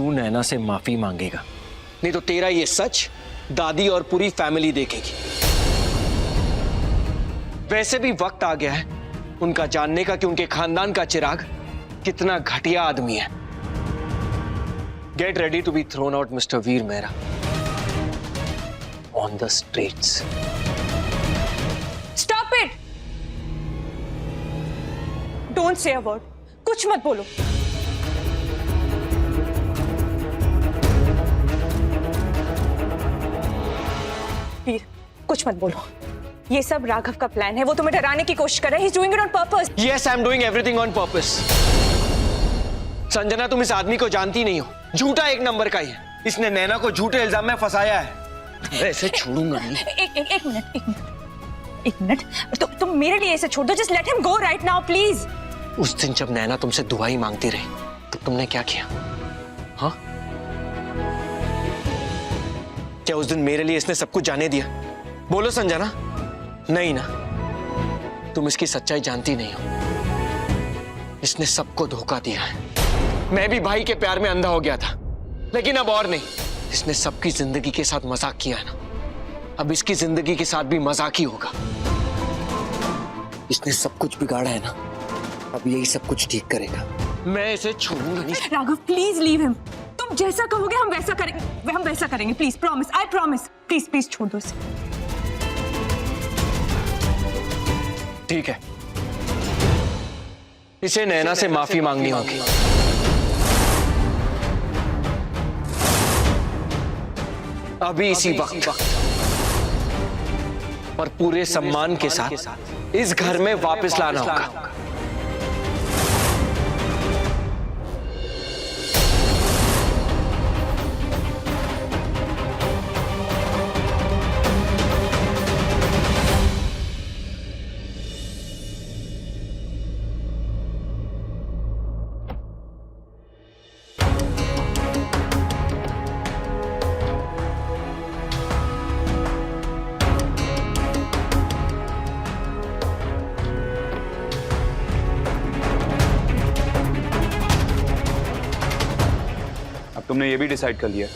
तू नैना से माफी मांगेगा, नहीं तो तेरा ये सच दादी और पूरी फैमिली देखेगी। वैसे भी वक्त आ गया है उनका जानने का कि उनके खानदान का चिराग कितना घटिया आदमी है। Get ready to be thrown out mister Veer Mehra on the streets. Stop it, don't say a word, कुछ मत बोलो। वीर, कुछ मत बोलो। ये सब राघव का प्लान है, वो तुम्हें डराने की कोशिश कर रहा है। He's doing it on purpose. Yes, I'm doing everything on purpose. Sanjana, तुम इस आदमी को जानती नहीं हो, झूठा एक नंबर का ही है। इसने नैना को झूठे इल्जाम में फंसाया है। ऐसे छोड़ूंगा नहीं। एक मिनट, तुम मेरे लिए इसे छोड़ दो। Just let him go right now, please. उस दिन जब नैना तुमसे दुआई मांगती रही तो तुमने क्या किया? हाँ? क्या उस दिन मेरे लिए इसने सब कुछ जाने दिया? बोलो संजना। नहीं ना, तुम इसकी सच्चाई जानती नहीं हो। इसने सबको धोखा दिया है। मैं भी भाई के प्यार में अंधा हो गया था, लेकिन अब और नहीं। इसने सबकी जिंदगी के साथ मजाक किया है ना, अब इसकी जिंदगी के साथ भी मजाक ही होगा। इसने सब कुछ बिगाड़ा है ना, अब यही सब कुछ ठीक करेगा। मैं इसे छोड़ूंगा नहीं। Raghav, please leave him. तुम जैसा कहोगे हम वैसा करेंगे, हम वैसा करेंगे। Please, promise, I promise. Please please छोड़ दो इसे। ठीक है, इसे नैना से माफी मांगनी होगी। अभी इसी वक्त और पूरे सम्मान के साथ इस घर में वापस लाना होगा। तुमने ये भी डिसाइड कर लिया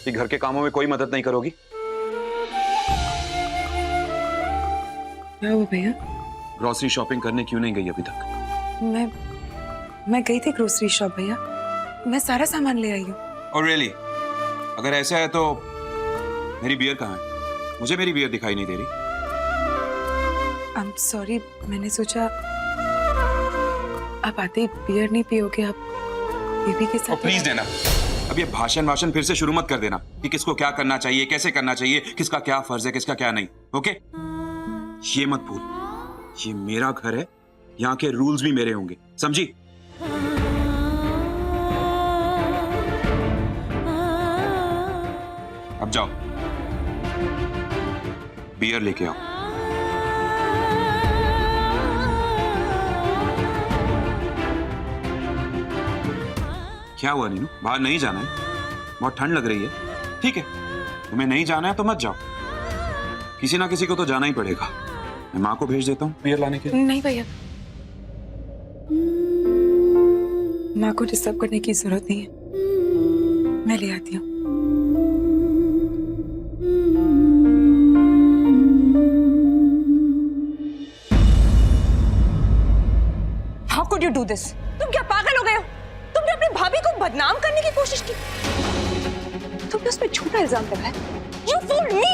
कि घर के कामों में कोई मदद नहीं करोगी? क्या हुआ भैया? ग्रोसरी शॉपिंग करने क्यों नहीं गई अभी तक? मैं गई थी ग्रोसरी शॉप भैया, मैं सारा सामान ले आई हूँ। और रियली, अगर ऐसा है तो मेरी बियर कहाँ है? मुझे मेरी बियर दिखाई नहीं दे रही। आई एम सॉरी, मैंने सोचा आप आते ही बियर नहीं पियोगे, आप बेबी के साथ। प्लीज देना, अब ये भाषण फिर से शुरू मत कर देना कि किसको क्या करना चाहिए, कैसे करना चाहिए, किसका क्या फर्ज है, किसका क्या नहीं। ओके, ये मत भूल, ये मेरा घर है, यहाँ के रूल्स भी मेरे होंगे, समझी? अब जाओ, बियर लेके आओ। क्या हुआ नीनू, बाहर नहीं जाना है? बहुत ठंड लग रही है। ठीक है, तुम्हें नहीं जाना है तो मत जाओ, किसी ना किसी को तो जाना ही पड़ेगा। मैं माँ को भेज देता हूँ बियर लाने के लिए। नहीं भैया, माँ को डिस्टर्ब करने की जरूरत नहीं है, मैं ले आती हूँ। How could you do this? तुम क्या पागल हो गए हो? तुमने अपनी भाभी को बदनाम करने की कोशिश की, तुमने उस पर झूठा इल्जाम लगाया। You fooled me!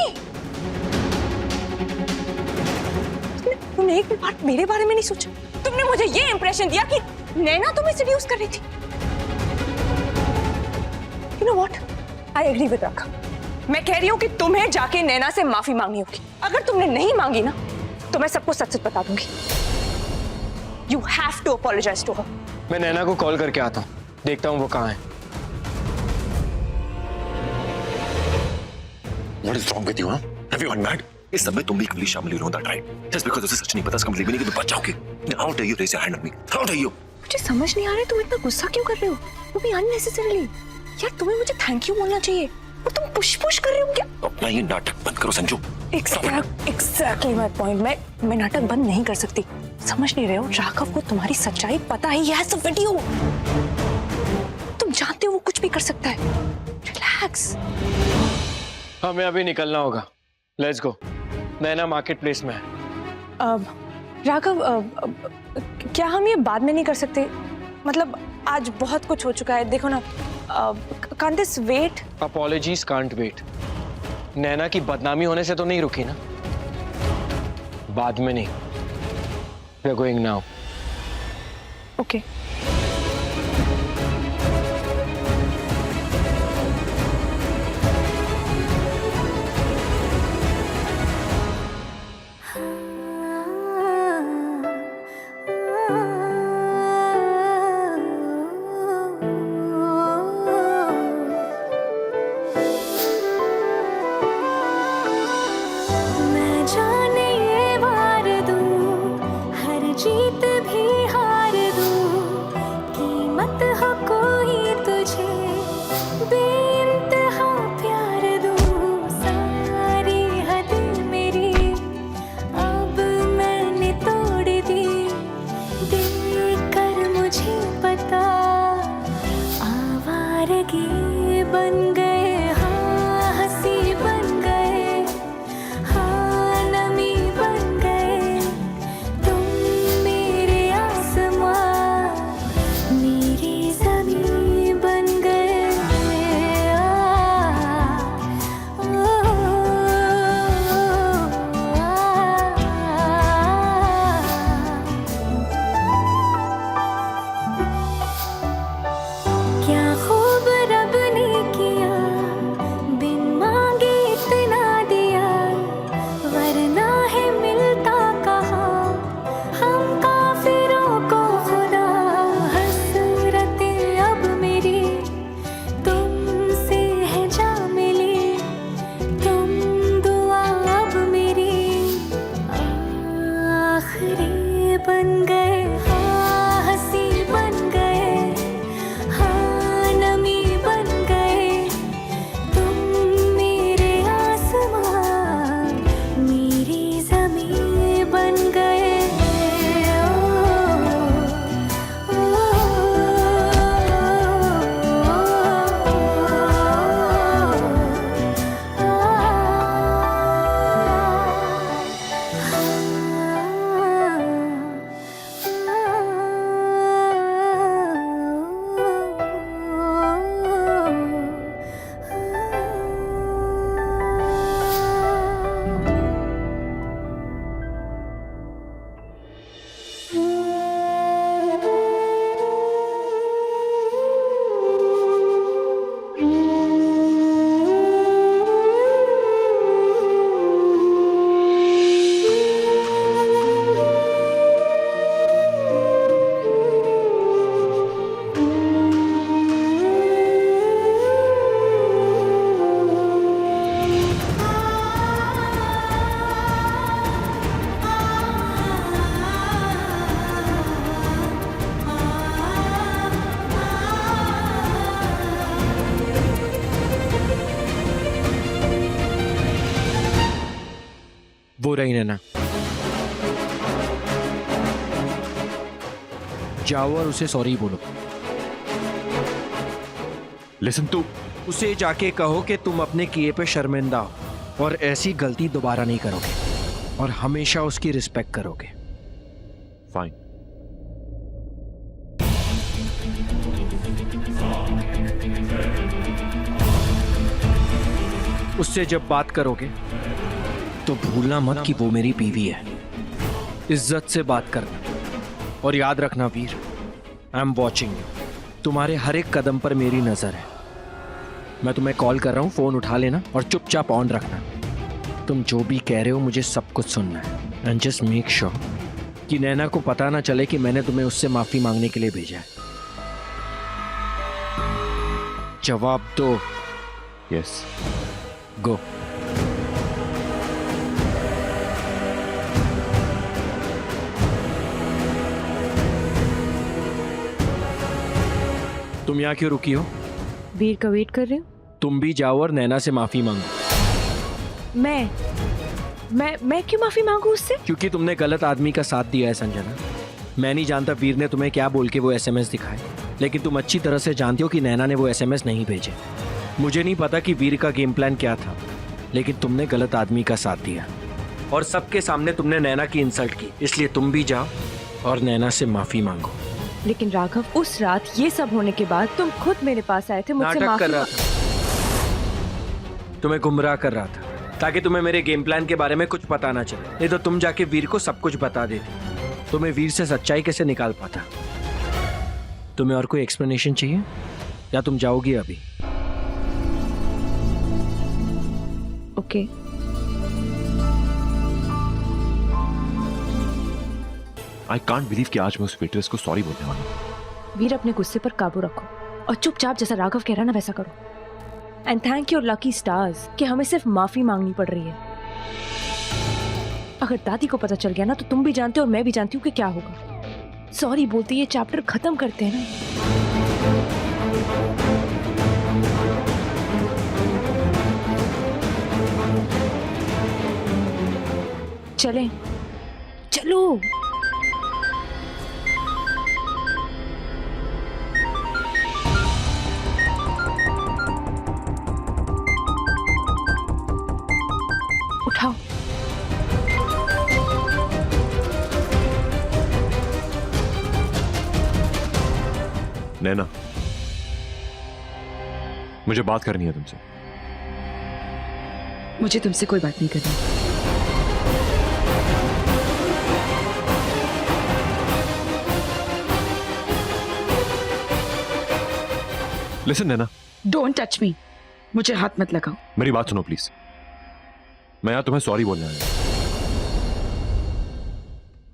तुमने एक भी बार मेरे बारे में नहीं सोचा। तुमने मुझे ये इंप्रेशन दिया कि नैना तुम्हें सेड्यूस कर रही थी। You know what? I agree with Raghav. मैं कह रही हूँ कि तुम्हें जाके नैना से माफी मांगनी होगी। अगर तुमने नहीं मांगी ना, तो मैं सबको सच सच बता दूंगी। You have to apologize to her. मैं नैना को कॉल करके आता हूँ, देखता हूँ वो कहाँ है। What is wrong with you, huh? Have you gone mad? इस सब में तुम भी कभी शामिल हो, that right? Just because उसे सच नहीं पता, इसका मतलब नहीं कि तुम बच जाओगे। How dare you raise your hand at me? How dare you? मुझे समझ नहीं आ रहा है तुम इतना गुस्सा क्यों कर रहे हो? वो भी unnecessarily। यार तुम्हें मुझे थैंक यू बोलना चाहिए, और तुम पुश कर रहे हो क्या? अपना ये नाटक बंद करो संजू। Exactly my point। मैं नाटक बंद नहीं कर सकती। समझ नहीं रहे हो, राघव को तुम्हारी सच्चाई पता ही है। Video। तुम जानते हो वो कुछ भी कर सकता है। रिलैक्स। हमें अभी निकलना होगा। Let's go. Naina market place में है। राघव, क्या हम ये बाद में नहीं कर सकते? मतलब आज बहुत कुछ हो चुका है, देखो ना। Can't this wait? Apologies can't wait. Naina की बदनामी होने से तो नहीं रुकी ना? बाद में नहीं। We are going now. Okay. मैं जाने ये वार दूं, हर जीत भी हार दूं, कीमत हो कोई तुझे बेइंतहा प्यार दूं, सारी हद मेरी अब मैंने तोड़ दी, देकर मुझे पता आवारगी बन गए, हाँ हंसी बन गए, हाँ नमी बन गए, तुम मेरे आसमां मेरी ज़मीं बन गए। क्या खूब रब ने किया, बिन मांगे इतना दिया, वरना है मिलता कहाँ हम काफिरों को खुदा। हसरतें अब मेरी तुमसे है जा मिली, तुम दुआ अब मेरी आखिरी बन गए, हाँ हंसी बन गए, हाँ नमी बन गए, तुम मेरे आसमां मेरी ज़मीं बन गए। वो रही नैना। जाओ और उसे सॉरी बोलो। लिसन टू उसे जाके कहो कि तुम अपने किए पे शर्मिंदा हो और ऐसी गलती दोबारा नहीं करोगे और हमेशा उसकी रिस्पेक्ट करोगे। फाइन। उससे जब बात करोगे तो भूलना मत कि वो मेरी बीवी है। इज्जत से बात करना और याद रखना वीर, आई एम वॉचिंग यू। तुम्हारे हर एक कदम पर मेरी नजर है। मैं तुम्हें कॉल कर रहा हूँ, फोन उठा लेना और चुपचाप ऑन रखना। तुम जो भी कह रहे हो मुझे सब कुछ सुनना है। एंड जस्ट मेक श्योर कि नैना को पता ना चले कि मैंने तुम्हें उससे माफी मांगने के लिए भेजा है। जवाब दो। यस। गो। तुम यहाँ क्यों रुकी हो? वीर का वेट कर रही हूँ। तुम भी जाओ और नैना से माफी मांगो। मैं क्यों माफी मांगू उससे? क्योंकि तुमने गलत आदमी का साथ दिया है संजना। मैं नहीं जानता वीर ने तुम्हें क्या बोल के वो एसएमएस दिखाए। लेकिन तुम अच्छी तरह से जानती हो कि नैना ने वो एसएमएस नहीं भेजे। मुझे नहीं पता कि वीर का गेम प्लान क्या था, लेकिन तुमने गलत आदमी का साथ दिया और सबके सामने तुमने नैना की इंसल्ट की। इसलिए तुम भी जाओ और नैना से माफी मांगो। लेकिन राघव, उस रात ये सब होने के बाद तुम खुद मेरे पास आए थे, मुझसे नाटक कर माफी रहा था, तुम्हें गुमराह कर रहा था ताकि तुम्हें मेरे गेम प्लान के बारे में कुछ पता ना चले। नहीं तो तुम जाके वीर को सब कुछ बता देती। तुम्हें वीर से सच्चाई कैसे निकाल पाता। तुम्हें और कोई एक्सप्लेनेशन चाहिए या तुम जाओगी अभी? ओके। आई कांट बिलीव कि आज मैं उस वेट्रेस को सॉरी बोलने वाला हूं। वीर, अपने गुस्से पर काबू रखो और चुपचाप जैसा राघव कह रहा ना वैसा करो। And thank your lucky stars कि हमें सिर्फ माफी मांगनी पड़ रही है। अगर दादी को पता चल गया ना तो तुम भी जानते हो और मैं भी जानती हूँ कि क्या होगा। सॉरी बोलते ये चैप्टर खत्म करते हैं ना। चलें, चलो। उठाओ। नैना, मुझे बात करनी है तुमसे। मुझे तुमसे कोई बात नहीं करनी। Listen Naina, don't touch me. मुझे हाथ मत लगाओ। मेरी बात सुनो प्लीज। मैं यहाँ तुम्हें सॉरी बोलने आया हूं।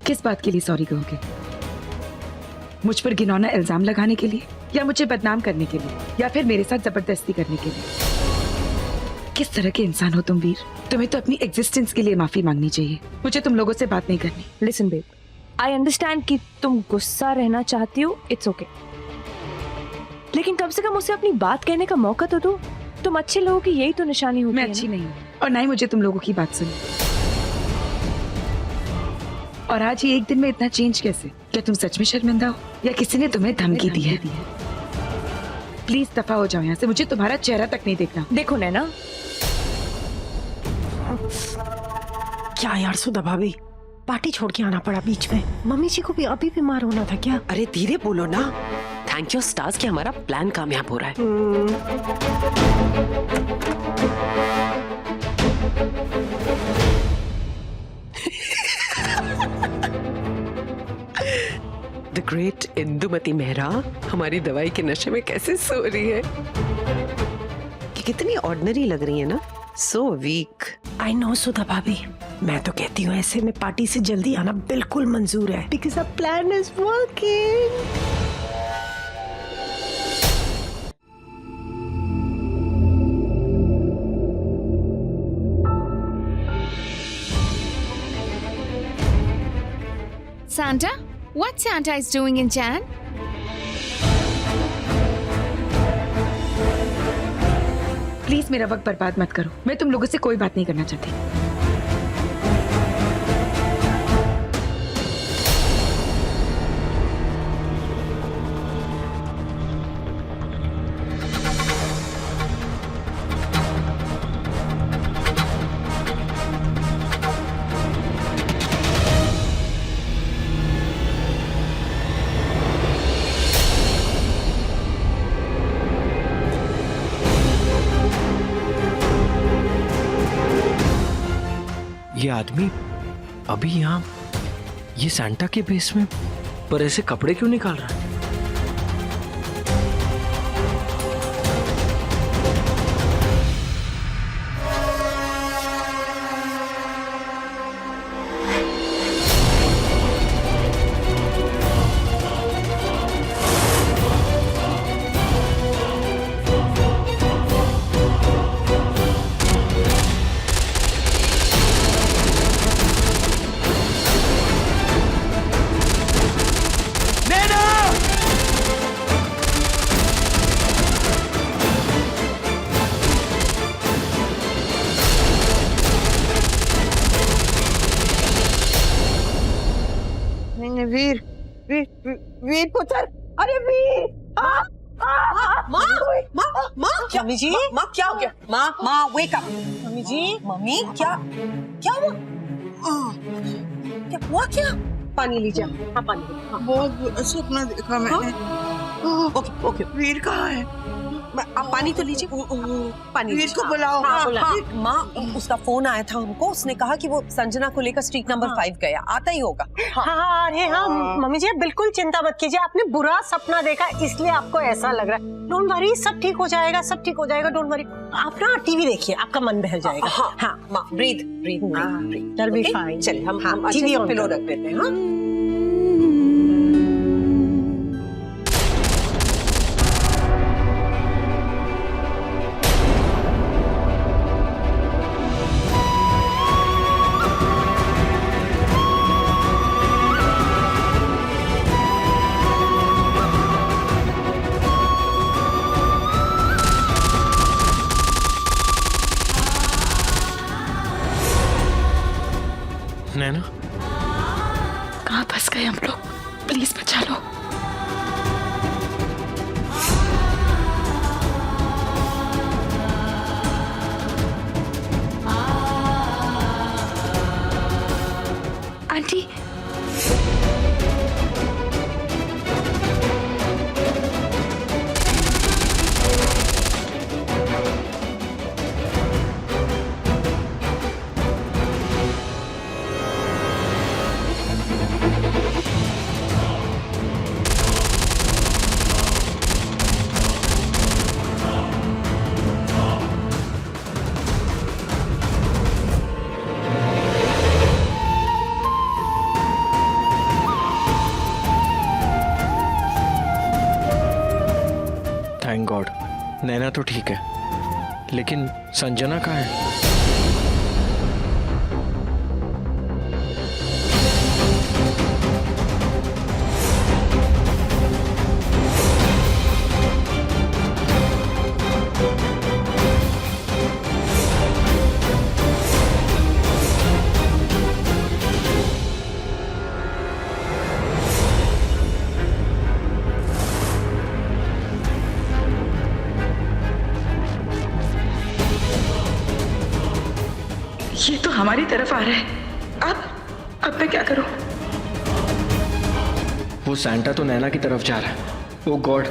किस बात के लिए सॉरी कहोगे? मुझ पर घिनौना इल्जाम लगाने के लिए, या मुझे बदनाम करने के लिए, या फिर मेरे साथ जबरदस्ती करने के लिए? किस तरह के इंसान हो तुम वीर? तुम्हें तो अपनी एग्जिस्टेंस के लिए माफी मांगनी चाहिए। मुझे तुम लोगों से बात नहीं करनी। लिसन बेब, आई अंडरस्टैंड कि तुम गुस्सा रहना चाहती हो, इट्स ओके। लेकिन कम से कम उसे अपनी बात कहने का मौका तो दो। तुम अच्छे लोगों की यही तो निशानी होती है। मैं अच्छी नहीं हूँ और ना ही मुझे तुम लोगों की बात सुनी। और आज ये एक दिन में इतना चेंज कैसे? क्या तुम सच में शर्मिंदा हो या किसी ने तुम्हें धमकी दी है? प्लीज दफा हो जाओ यहाँ से। मुझे तुम्हारा चेहरा तक नहीं देखना। देखो नैना, क्या यार सुधा भाभी, पार्टी छोड़ के आना पड़ा बीच में। मम्मी जी को भी अभी बीमार होना था क्या? अरे धीरे बोलो ना। थैंक यू स्टार्स कि हमारा प्लान कामयाब हो रहा है। द ग्रेट इंदुमती मेहरा हमारी दवाई के नशे में कैसे सो रही है। कि कितनी ऑर्डिनरी लग रही है ना, सो वीक। आई नो सुधा भाभी, मैं तो कहती हूँ ऐसे में पार्टी से जल्दी आना बिल्कुल मंजूर है। Because a plan is working. Santa? What Santa is doing in Jan? Please मेरा वक्त बर्बाद मत करो। मैं तुम लोगों से कोई बात नहीं करना चाहती। ये आदमी अभी यहाँ ये सांता के बेस में पर ऐसे कपड़े क्यों निकाल रहा है? वीर वीर वीर पुत्र, अरे वीर मम्मी जी माँ क्या हो गया? माँ वेक अप। मम्मी जी मम्मी क्या क्या हुआ? क्या हुआ क्या? पानी लीजिए। हाँ पानी लीजिए। हाँ। बहुत सपना देखा मैंने। ओके ओके वीर कहाँ है? आप पानी तो लीजिए। पानी वीर को बुलाओ। हाँ, माँ उसका फोन आया था हमको, उसने कहा कि वो संजना को लेकर स्ट्रीट नंबर 5 गया, आता ही होगा। हाँ अरे हाँ मम्मी जी बिल्कुल चिंता मत कीजिए, आपने बुरा सपना देखा इसलिए आपको ऐसा लग रहा है। डोंट वरी, सब ठीक हो जाएगा, सब ठीक हो जाएगा। डोंट वरी, आप ना टीवी देखिए, आपका मन बहल जाएगा। हाँ माँ breathe breathe That'll be fine. चलिए हम टीवी टीवी ऑन पिलो रख देते हैं। हाँ नैना, कहाँ फंस गए हम लोग? प्लीज बचा लो। आंटी थैंक गॉड, नैना तो ठीक है, लेकिन संजना कहाँ है? ये तो हमारी तरफ आ रहा है। अब मैं क्या करूं? वो सैंटा तो नैना की तरफ जा रहा है। ओ गॉड,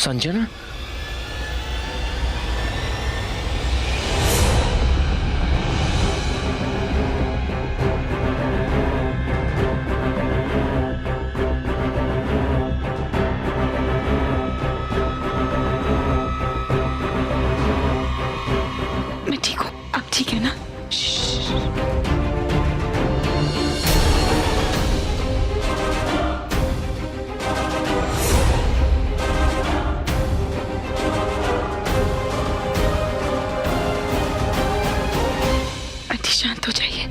संजना? ठीक है ना? आंटी शांत हो जाइए।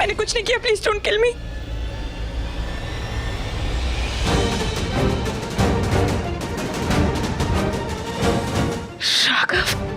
मैंने कुछ नहीं किया, please don't kill me. Raghav